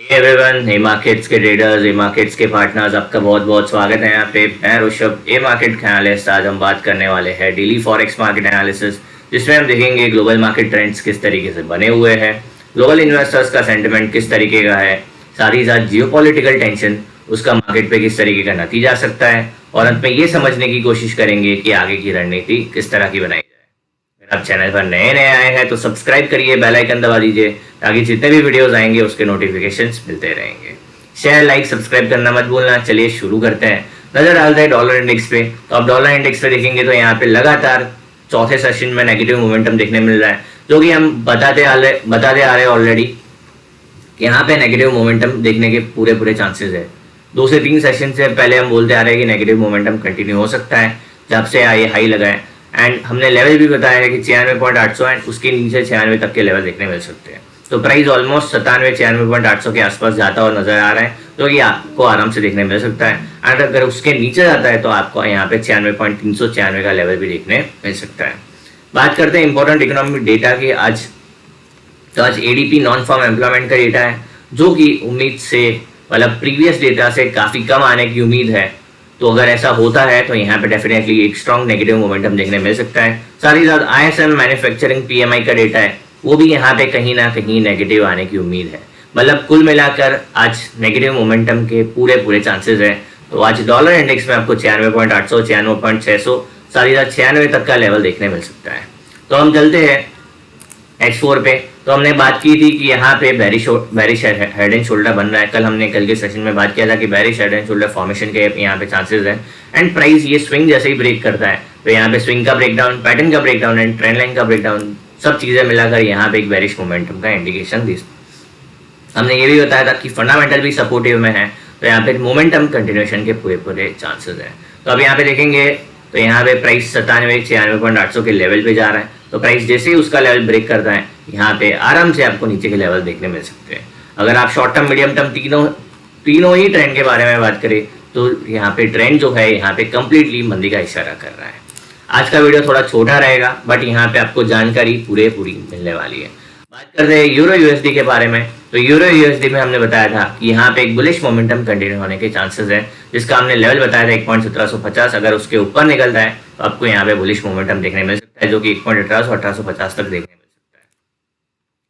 Everyone, ए markets के traders, ए markets के partners, आपका बहुत बहुत स्वागत है यहाँ पे। मैं ऋषभ, ए मार्केट के एनालिस्ट। आज हम बात करने वाले हैं डेली फॉरेक्स मार्केट एनालिसिस, जिसमें हम देखेंगे ग्लोबल मार्केट ट्रेंड्स किस तरीके से बने हुए हैं, ग्लोबल इन्वेस्टर्स का सेंटिमेंट किस तरीके का है, साथ ही साथ जियोपॉलिटिकल टेंशन उसका मार्केट पे किस तरीके का नतीजा आ सकता है, और अंत में ये समझने की कोशिश करेंगे कि आगे की रणनीति किस तरह की बनाई। आप चैनल पर नए नए आए हैं तो सब्सक्राइब करिए, बेल आइकन दबा दीजिए ताकि जितने भी वीडियोस आएंगे उसके नोटिफिकेशंस मिलते रहेंगे। शेयर, लाइक, सब्सक्राइब करना मत भूलना। चलिए शुरू करते हैं। नजर डालते हैं डॉलर इंडेक्स पे। तो आप डॉलर इंडेक्स पे देखेंगे तो यहाँ पे लगातार चौथे सेशन में नेगेटिव मोमेंटम देखने मिल रहा है, जो कि हम बताते आ रहे ऑलरेडी कि यहाँ पे नेगेटिव मोमेंटम देखने के पूरे पूरे चांसेस है। 2 से 3 सेशन से पहले हम बोलते आ रहे हैं कि नेगेटिव मोमेंटम कंटिन्यू हो सकता है जब से ये हाई लगा है। एंड हमने लेवल भी बताया है कि 96.800 एंड उसके नीचे 96 तक के लेवल देखने मिल सकते हैं। तो प्राइस ऑलमोस्ट 97-96.800 के आसपास जाता हुआ नजर आ रहा है, जो कि आपको आराम से देखने मिल सकता है। एंड अगर उसके नीचे जाता है तो आपको यहाँ पे 96.396 का लेवल भी देखने मिल सकता है। बात करते हैं इंपॉर्टेंट इकोनॉमिक डेटा की। आज एडीपी नॉन फार्म एम्प्लॉयमेंट का डेटा है, जो कि उम्मीद से मतलब प्रीवियस डेटा से काफी कम आने की उम्मीद है। तो अगर ऐसा होता है तो यहाँ पे डेफिनेटली एक स्ट्रॉन्ग नेगेटिव मोमेंटम देखने मिल सकता है। साथ ही साथ आईएसएम मैन्युफैक्चरिंग पीएमआई का डेटा है, वो भी यहाँ पे कहीं ना कहीं नेगेटिव आने की उम्मीद है। मतलब कुल मिलाकर आज नेगेटिव मोमेंटम के पूरे पूरे चांसेस है। तो आज डॉलर इंडेक्स में आपको 96.800, 96.600, साथ ही साथ 96 तक का लेवल देखने मिल सकता है। तो हम चलते हैं H4 पे। तो हमने बात की थी कि यहाँ पे बेरिश हेड एंड शोल्डर बन रहा है। कल के सेशन में बात किया था कि bearish head and shoulder formation के यहाँ पे चांसेस हैं। एंड प्राइस ये स्विंग जैसे ही ब्रेक करता है तो यहाँ पे स्विंग का ब्रेकडाउन, पैटर्न का ब्रेकडाउन एंड ट्रेंड लाइन का ब्रेकडाउन, सब चीजें मिलाकर यहाँ पे एक बेरिश मोमेंटम का इंडिकेशन दी। हमने ये भी बताया था कि फंडामेंटल भी सपोर्टिव में है, तो यहाँ पे मोमेंटम कंटिन्यूएशन के पूरे पूरे चांसेस है। तो अब यहाँ पे देखेंगे तो यहाँ पे प्राइस 97-96.800 के लेवल पे जा रहा है। तो प्राइस जैसे ही उसका लेवल ब्रेक करता है यहाँ पे आराम से आपको नीचे के लेवल देखने मिल सकते हैं। अगर आप शॉर्ट टर्म, मीडियम टर्म तीनों ही ट्रेंड के बारे में बात करें तो यहाँ पे ट्रेंड जो है यहाँ पे कंप्लीटली मंदी का इशारा कर रहा है। आज का वीडियो थोड़ा छोटा रहेगा, बट यहाँ पे आपको जानकारी पूरी मिलने वाली है। बात करते हैं यूरो यूएसडी के बारे में। तो यूरो यूएसडी में हमने बताया था कि यहाँ पे एक बुलिश मोमेंटम कंटिन्यू होने के चांसेस है, जिसका हमने लेवल बताया था 1.1750। अगर उसके ऊपर निकलता है तो आपको यहाँ पे बुलिश मोमेंटम देखने मिल सकता है, जो कि 1.1850 तक देखने मिल सकता है।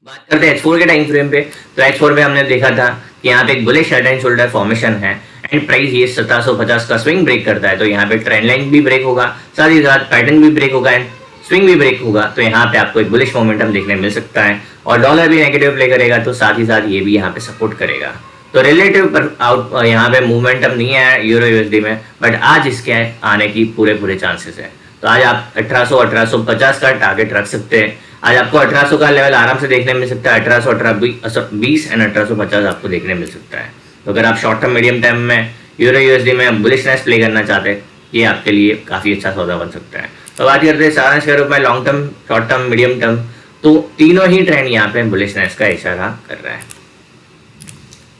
बात करते हैं H4 के टाइम फ्रेम पे। तो H4 में हमने देखा था कि यहाँ पे एक bullish head and shoulder formation है एंड प्राइस ये 1750 का स्विंग ब्रेक करता है तो यहाँ पे ट्रेंड लाइन भी ब्रेक होगा, साथ ही साथ पैटर्न भी ब्रेक होगा एंड स्विंग भी ब्रेक होगा। तो यहाँ पे आपको एक बुलिश मोमेंटम देखने मिल सकता है और डॉलर भी नेगेटिव प्ले करेगा, तो साथ ही साथ ये भी यहाँ पे सपोर्ट करेगा। तो रिलेटिव पर आउट यहाँ पे मूवमेंटम नहीं है यूरो यूएसडी में, बट आज इसके आने की पूरे चांसेस है। तो आज आप 1850 का टारगेट रख सकते हैं। आज आपको 1800 का लेवल आराम से देखने मिल सकता है। 1820 एंड 1850 आपको देखने मिल सकता है। तो अगर आप शॉर्ट टर्म, मीडियम टर्म में यूरो यूएसडी में बुलिशनेस प्ले करना चाहते हैं, ये आपके लिए काफी अच्छा सौदा बन सकता है। तो बात करते हैं सारांश के रूप में long term, short term, medium term, तो तीनों ही ट्रेंड यहाँ पे बुलिशनेस का इशारा कर रहा है।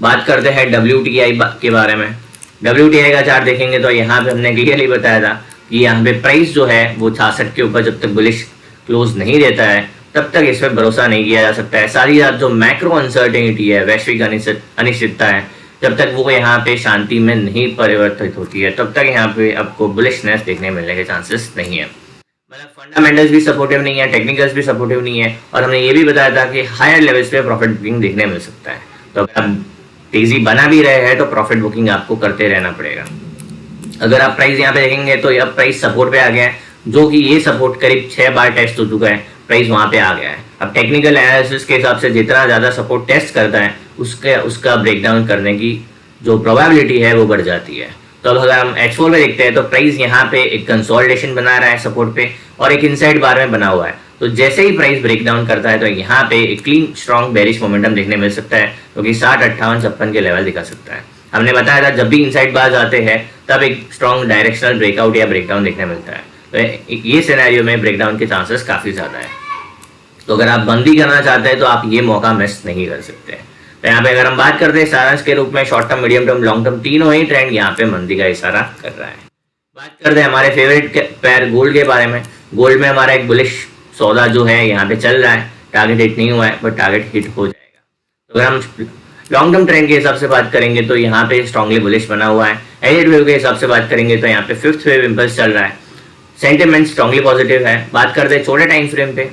बात करते हैं WTI के बारे में। WTI का चार्ट देखेंगे तो यहाँ पे हमने क्लियरली बताया था कि यहाँ पे प्राइस जो है वो 66 के ऊपर जब तक बुलिश क्लोज नहीं देता है तब तक इस पर भरोसा नहीं किया जा सकता है। साथ ही साथ जो मैक्रो अनसर्टेनिटी है, वैश्विक अनिश्चितता है, जब तक वो यहाँ पे शांति में नहीं परिवर्तित होती है तब तक यहाँ पे आपको बुलिशनेस देखने मिलने के चांसेस नहीं है। मतलब फंडामेंटल्स भी सपोर्टिव नहीं है, टेक्निकल्स भी सपोर्टिव नहीं है, और हमने ये भी बताया था कि हायर लेवल्स पे प्रॉफिट बुकिंग देखने मिल सकता है। तो अगर आप तेजी बना भी रहे हैं तो प्रॉफिट बुकिंग आपको करते रहना पड़ेगा। अगर आप प्राइस यहाँ पे देखेंगे तो अब प्राइस सपोर्ट पे आ गया है, जो कि ये सपोर्ट करीब 6 बार टेस्ट हो चुका है, प्राइस वहां पे आ गया है। अब टेक्निकल एनालिसिस के हिसाब से जितना ज्यादा सपोर्ट टेस्ट करता है उसका ब्रेकडाउन करने की जो प्रोबेबिलिटी है वो बढ़ जाती है। तो अब अगर हम H4 में देखते हैं तो प्राइस यहाँ पे एक कंसोलिडेशन बना रहा है सपोर्ट पे और एक इनसाइड बार में बना हुआ है। तो जैसे ही प्राइस ब्रेकडाउन करता है तो यहाँ पे एक क्लीन स्ट्रॉन्ग बेरिश मोमेंटम देखने मिल सकता है, जो कि 60, 58, 56 के लेवल दिखा सकता है। हमने बताया था जब भी इनसाइड बार आते हैं तब एक स्ट्रॉन्ग डायरेक्शनल ब्रेकआउट या ब्रेकडाउन देखने मिलता है। तो ये सिनेरियो में ब्रेकडाउन के चांसेस काफी ज्यादा है। तो अगर आप बंदी करना चाहते हैं तो आप ये मौका मिस नहीं कर सकते। तो यहाँ पे अगर हम बात करते हैं सारांश के रूप में, short term, medium term, long term, तीनों ही ट्रेंड यहाँ पे मंदी का इशारा कर रहा है। बात करते हैं हमारे फेवरेट पैर गोल्ड के बारे में। गोल्ड में हमारा एक बुलिश सौदा जो है यहाँ पे चल रहा है, टारगेट हिट नहीं हुआ है बट टारगेट हिट हो जाएगा। तो अगर हम लॉन्ग टर्म ट्रेंड के हिसाब से बात करेंगे तो यहाँ पे स्ट्रांगली बुलिश बना हुआ है। एलियट वेव के हिसाब से बात करेंगे तो यहाँ पे फिफ्थ वेव इंपल्स चल रहा है, सेंटिमेंट स्ट्रांगली पॉजिटिव है। बात करते हैं छोटे टाइम फ्रेम पे,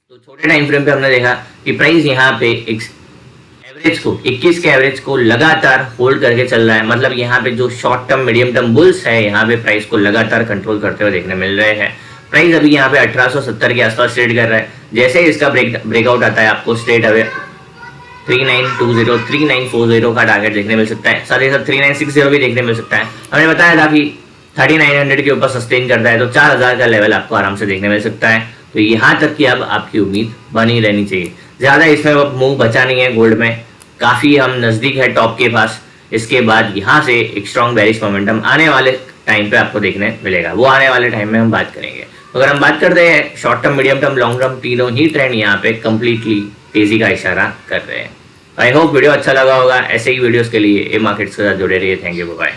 तो छोटे टाइम फ्रेम पे हमने देखा कि प्राइस यहाँ पे एवरेज को 21 के एवरेज को लगातार होल्ड करके चल रहा है। मतलब यहाँ पे जो short term medium term bulls है यहाँ पे प्राइस को लगातार कंट्रोल करते हुए देखने मिल रहे हैं। प्राइस अभी यहाँ पे 1870 के आसपास ट्रेड कर रहा है। जैसे इसका ब्रेकआउट आता है आपको स्ट्रेट अवे 3920 3940 का टारगेट देखने मिल सकता है, साथ ही साथ 3960 भी देखने मिल सकता है। हमने बताया था कि 3900 के ऊपर सस्टेन करता है तो 4000 का लेवल आपको आराम से देखने मिल सकता है। तो यहाँ तक की अब आपकी उम्मीद बनी रहनी चाहिए, ज्यादा इसमें मूव बचा नहीं है। गोल्ड में काफी हम नजदीक है टॉप के पास। इसके बाद यहाँ से एक स्ट्रॉन्ग बेरिश मोमेंटम आने वाले टाइम पे आपको देखने मिलेगा, वो आने वाले टाइम में हम बात करेंगे। अगर हम बात करते हैं short term medium term long term, तीनों ही ट्रेंड यहाँ पे कंप्लीटली तेजी का इशारा कर रहे हैं। आई होप वीडियो अच्छा लगा होगा। ऐसे ही वीडियोस के लिए ए मार्केट्स के साथ जुड़े रहिए। Thank you, bye.